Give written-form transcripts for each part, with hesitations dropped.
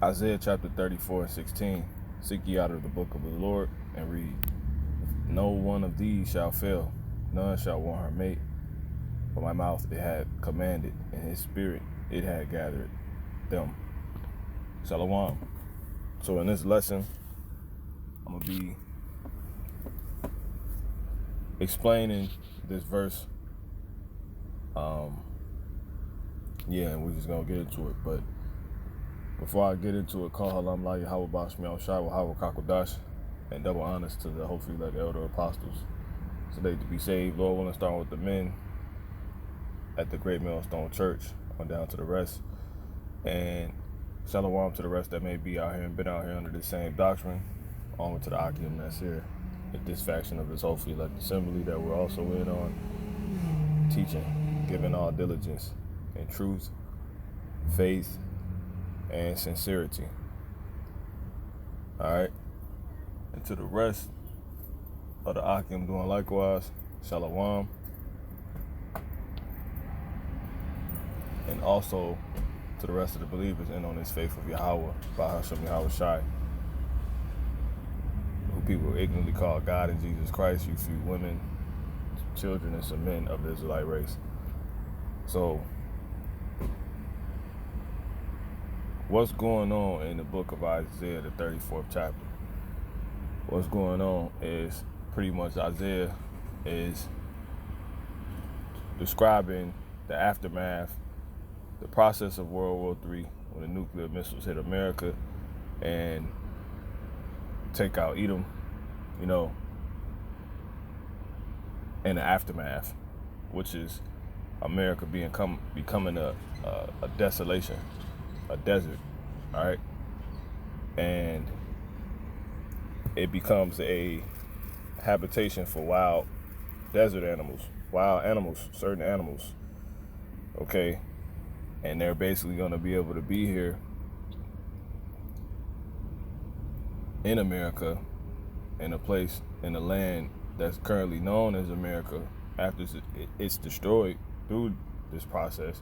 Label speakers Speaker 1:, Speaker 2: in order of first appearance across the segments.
Speaker 1: Isaiah chapter 34:16. Seek ye out of the book of the Lord and read. No one of these shall fail, none shall want her mate. For my mouth it had commanded, and his spirit it had gathered them. Shalom. So in this lesson, I'm going to be explaining this verse. And we're just going to get into it. But before I get into it, call halam la Yahweh Bashmi al-Shai wa Hawa Kakodash, and double honors to the hopefully like elder apostles. So they to be saved, Lord willing, starting with the men at the Great Millstone Church on down to the rest. And shalom to the rest that may be out here and been out here under the same doctrine, on to the Akim that's here at this faction of this hopefully elect assembly that we're also in on, teaching, giving all diligence and truth, faith, and sincerity. All right. And to the rest of the Akim doing likewise, shalom. And also to the rest of the believers in on this faith of Yahweh, Bahasham Yahweh Shai, who people ignorantly call God and Jesus Christ, you few women, children, and some men of the Israelite race. So, what's going on in the book of Isaiah, the 34th chapter? What's going on is pretty much Isaiah is describing the aftermath, the process of World War III, when the nuclear missiles hit America and take out Edom, and the aftermath, which is America becoming a desolation, a desert, all right? And it becomes a habitation for wild desert animals, certain animals, okay? And they're basically going to be able to be here in America, in a place, in the land that's currently known as America, after it's destroyed through this process.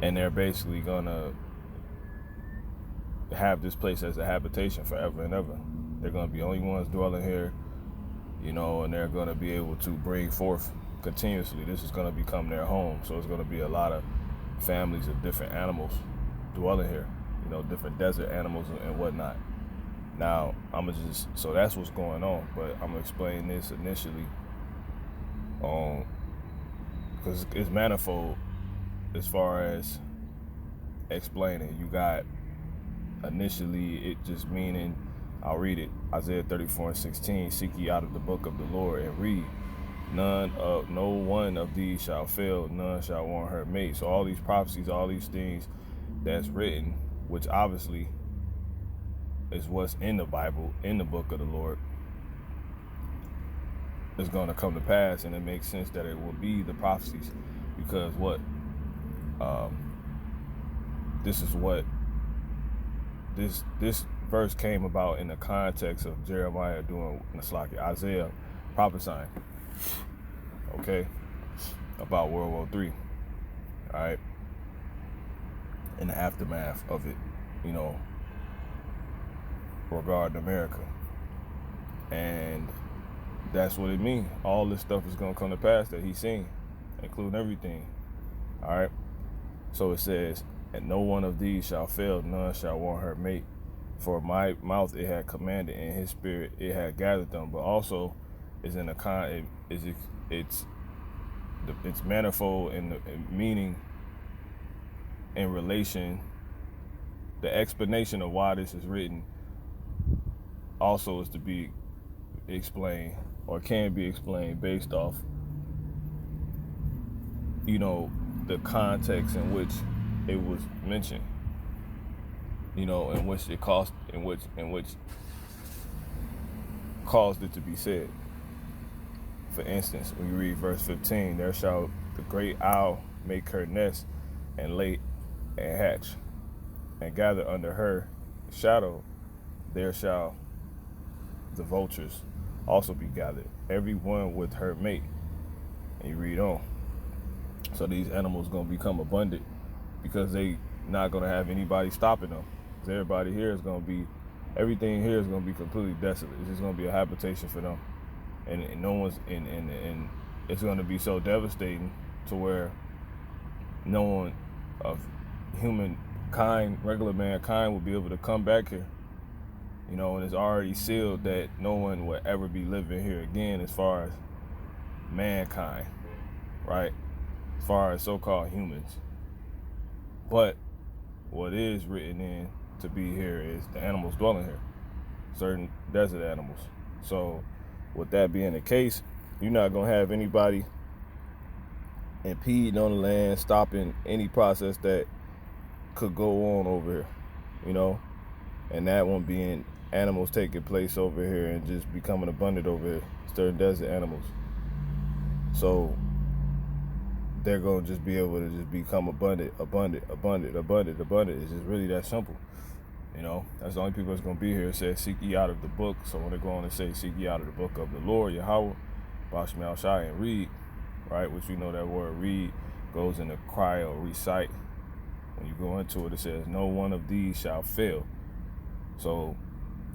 Speaker 1: And they're basically going to have this place as a habitation forever and ever. They're going to be the only ones dwelling here, and they're going to be able to bring forth continuously. This is going to become their home. So it's going to be a lot of families of different animals dwelling here, different desert animals and whatnot. Now, so that's what's going on, but I'm going to explain this initially because it's manifold as far as explaining. You got initially it just meaning, I'll read it, Isaiah 34:16, seek ye out of the book of the Lord and read. No one of these shall fail, none shall want her mate. So all these prophecies, all these things that's written, which obviously is what's in the Bible, in the book of the Lord, is going to come to pass. And it makes sense that it will be the prophecies, because this is what this verse came about in the context of Jeremiah Isaiah prophesying, okay, about World War III, all right, in the aftermath of it, regarding America. And that's what it means. All this stuff is going to come to pass that he's seen, including everything, all right? So it says, and no one of these shall fail, none shall want her mate. For my mouth it had commanded, and his spirit it had gathered them. But also is in the it's manifold in the meaning in relation. The explanation of why this is written also is to be explained, or can be explained, based off the context in which it was mentioned, in which it caused it to be said. For instance, when you read verse 15, there shall the great owl make her nest and lay and hatch, and gather under her shadow, there shall the vultures also be gathered, every one with her mate. And you read on. So these animals gonna become abundant because they not gonna have anybody stopping them. Because everybody here is gonna be, everything here is gonna be completely desolate. It's just gonna be a habitation for them, and no one's and it's gonna be so devastating to where no one of humankind, regular mankind, will be able to come back here. You know, and it's already sealed that no one will ever be living here again as far as mankind, right? As far as so-called humans. But what is written in to be here is the animals dwelling here, certain desert animals. So with that being the case, you're not going to have anybody impeding on the land, stopping any process that could go on over here, you know, and that one being animals taking place over here and just becoming abundant over here, certain desert animals. So they're going to just be able to just become abundant. It's just really that simple. You know, that's the only people that's going to be here. It says, seek ye out of the book. So when they go on and say, seek ye out of the book of the Lord, Yahweh, Bashmi al-Shai, and read, right? Which we know that word read goes into cry or recite. When you go into it, it says, no one of these shall fail. So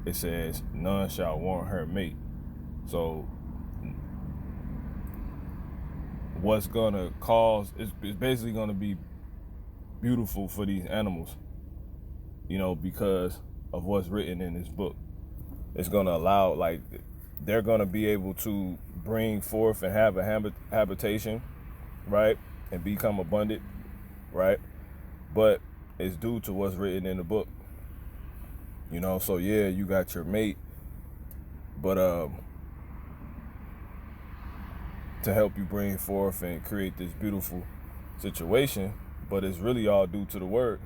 Speaker 1: it says, none shall want her mate. So what's going to cause, it's basically going to be beautiful for these animals, you know, because of what's written in this book. It's going to allow, like, they're going to be able to bring forth and have a habitation, right, and become abundant, right, but it's due to what's written in the book, you know. So yeah, you got your mate, but to help you bring forth and create this beautiful situation, but it's really all due to the word.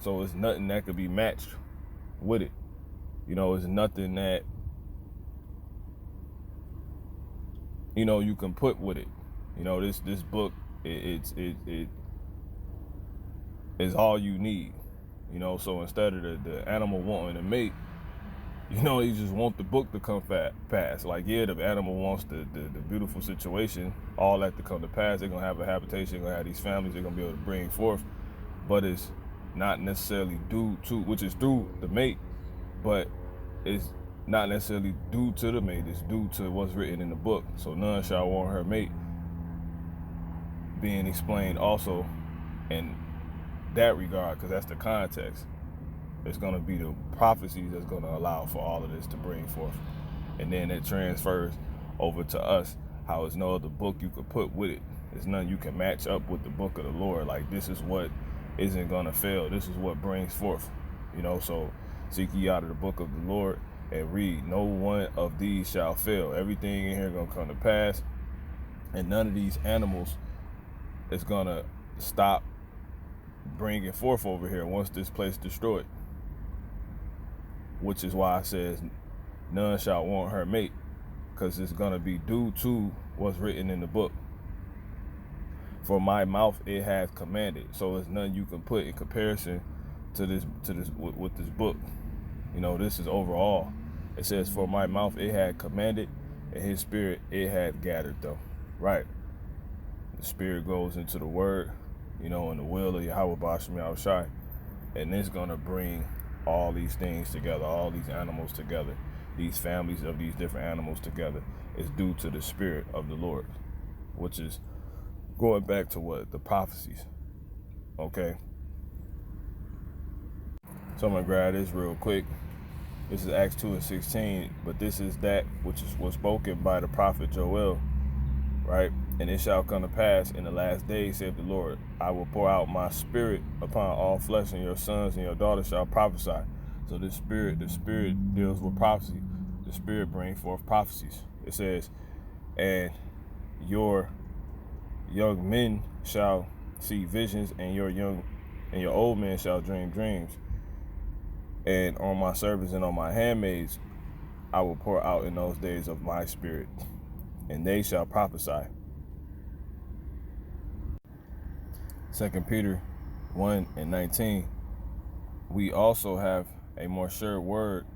Speaker 1: So it's nothing that could be matched with it. You know, it's nothing that, you know, you can put with it. You know, this book, it is all you need. You know, so instead of the animal wanting to mate, you know, you just want the book to come pass. Like, yeah, the animal wants the beautiful situation, all that to come to pass. They're going to have a habitation. They're going to have these families they're going to be able to bring forth. But it's not necessarily due to, which is through the mate, but it's not necessarily due to the mate. It's due to what's written in the book. So none shall want her mate being explained also in that regard, because that's the context. It's going to be the prophecies that's going to allow for all of this to bring forth. And then it transfers over to us, how it's no other book you could put with it. There's none you can match up with the book of the Lord. Like, this is what isn't going to fail. This is what brings forth. You know, so seek ye out of the book of the Lord and read. No one of these shall fail. Everything in here going to come to pass. And none of these animals is going to stop bringing forth over here once this place destroyed. Which is why I says none shall want her mate, because it's going to be due to what's written in the book. For my mouth it has commanded. So there's none you can put in comparison to this with this book. You know, this is overall. It says, for my mouth it had commanded, and his spirit it had gathered them. Right. The spirit goes into the word, you know, and the will of Yahweh Bashmi al-Shai, and it's going to bring all these things together, all these animals together, these families of these different animals together. Is due to the spirit of the Lord, which is going back to what? The prophecies. Okay. So I'm going to grab this real quick. This is Acts 2:16, but this is that which was spoken by the prophet Joel, right? And it shall come to pass in the last days, saith the Lord, I will pour out my spirit upon all flesh, and your sons and your daughters shall prophesy. So the spirit deals with prophecy. The spirit brings forth prophecies. It says, and your young men shall see visions, and your old men shall dream dreams. And on my servants and on my handmaids I will pour out in those days of my spirit, and they shall prophesy. 2 Peter 1:19. We also have a more sure word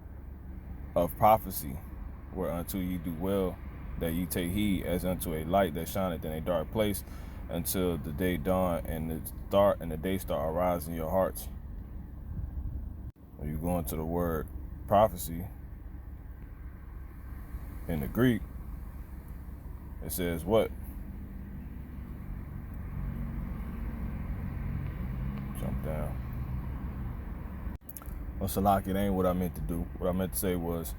Speaker 1: of prophecy, whereunto ye do well that ye take heed, as unto a light that shineth in a dark place, until the day dawn and the day start arising in your hearts. When you go into the word prophecy in the Greek, it says what? Jump down. Well, Salak, it ain't what I meant to do. What I meant to say was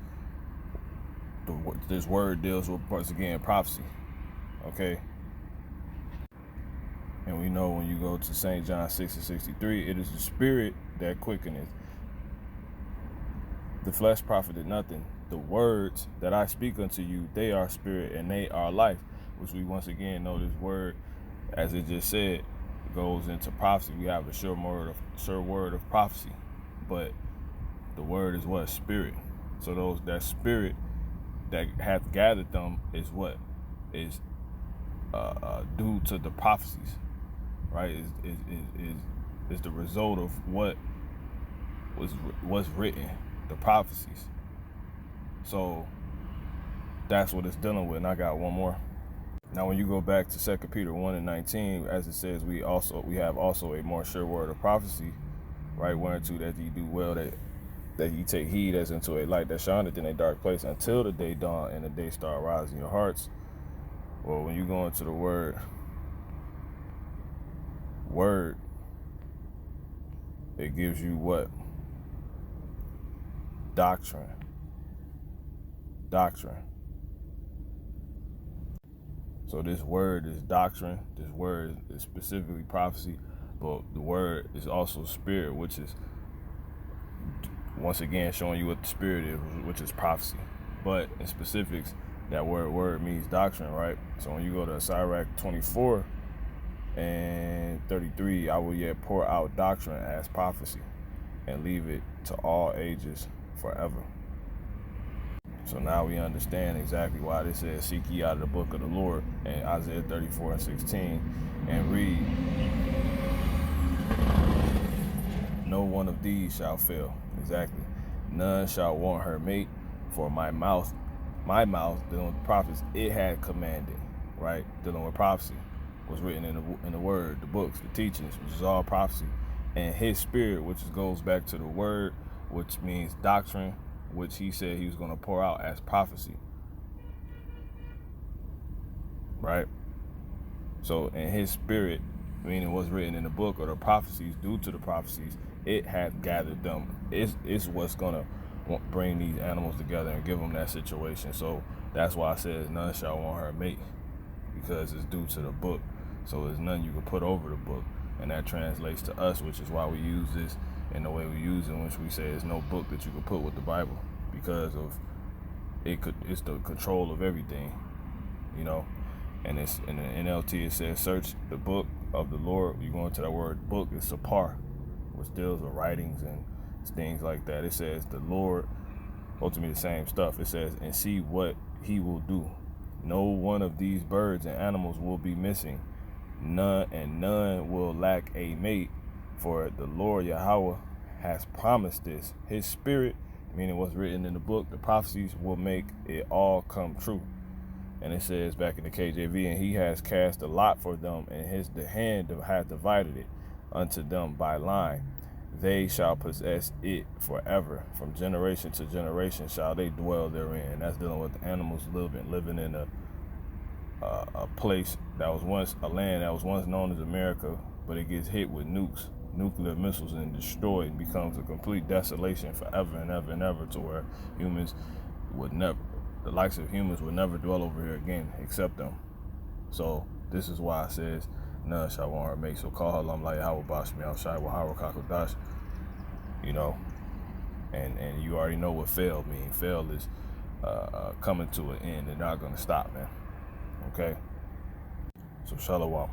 Speaker 1: this word deals with, once again, prophecy. Okay? And we know when you go to St. John 6:63, it is the spirit that quickeneth. The flesh profited nothing. The words that I speak unto you, they are spirit and they are life. Which we once again know this word, as it just said, goes into prophecy. We have a sure word of prophecy. But the word is what? Spirit. So that spirit that hath gathered them is what? Is due to the prophecies. Right? Is the result of what was written, the prophecies. So that's what it's dealing with. And I got one more. Now, when you go back to 2 Peter 1:19, as it says, we have also a more sure word of prophecy, right? Whereunto that ye do well, that ye take heed as into a light that shineth in a dark place until the day dawn and the day star rise in your hearts. Well, when you go into the word, it gives you what? Doctrine. So this word is doctrine. This word is specifically prophecy, but the word is also spirit, which is once again showing you what the spirit is, which is prophecy. But in specifics, that word means doctrine, right? So when you go to Sirach 24:33, I will yet pour out doctrine as prophecy and leave it to all ages forever. So now we understand exactly why this says, seek ye out of the book of the Lord in Isaiah 34:16 and read, no one of these shall fail. Exactly. None shall want her mate, for my mouth, dealing with prophets, it had commanded, right? Dealing with prophecy was written in the word, the books, the teachings, which is all prophecy. And his spirit, which goes back to the word, which means doctrine, which he said he was going to pour out as prophecy, right? So in his spirit, meaning what's written in the book or the prophecies, due to the prophecies, it hath gathered them. It's what's going to bring these animals together and give them that situation. So that's why I said none shall want her mate, because it's due to the book. So there's none you can put over the book. And that translates to us, which is why we use this in the way we use it, which we say there's no book that you can put with the Bible, because of it's the control of everything, you know. And it's in the NLT, it says search the book of the Lord. You go into that word book, it's sapar, which deals with writings and things like that. It says the Lord, ultimately the same stuff. It says, and see what he will do. No one of these birds and animals will be missing. None will lack a mate, for the Lord Yahweh has promised this. His spirit, meaning what's written in the book, the prophecies, will make it all come true. And it says back in the KJV, and he has cast a lot for them, and the hand hath divided it unto them by line. They shall possess it forever. From generation to generation shall they dwell therein. And that's dealing with the animals living in a place that was once a land that was once known as America, but it gets hit with nuclear missiles, and destroyed, and becomes a complete desolation forever and ever and ever, to where the likes of humans would never dwell over here again except them. So this is why it says none shall want her mate. So call her like how Bashmi outside with Kakodash, you know. And you already know what fail means. Fail is coming to an end. They're not going to stop, man. Okay? So shalom.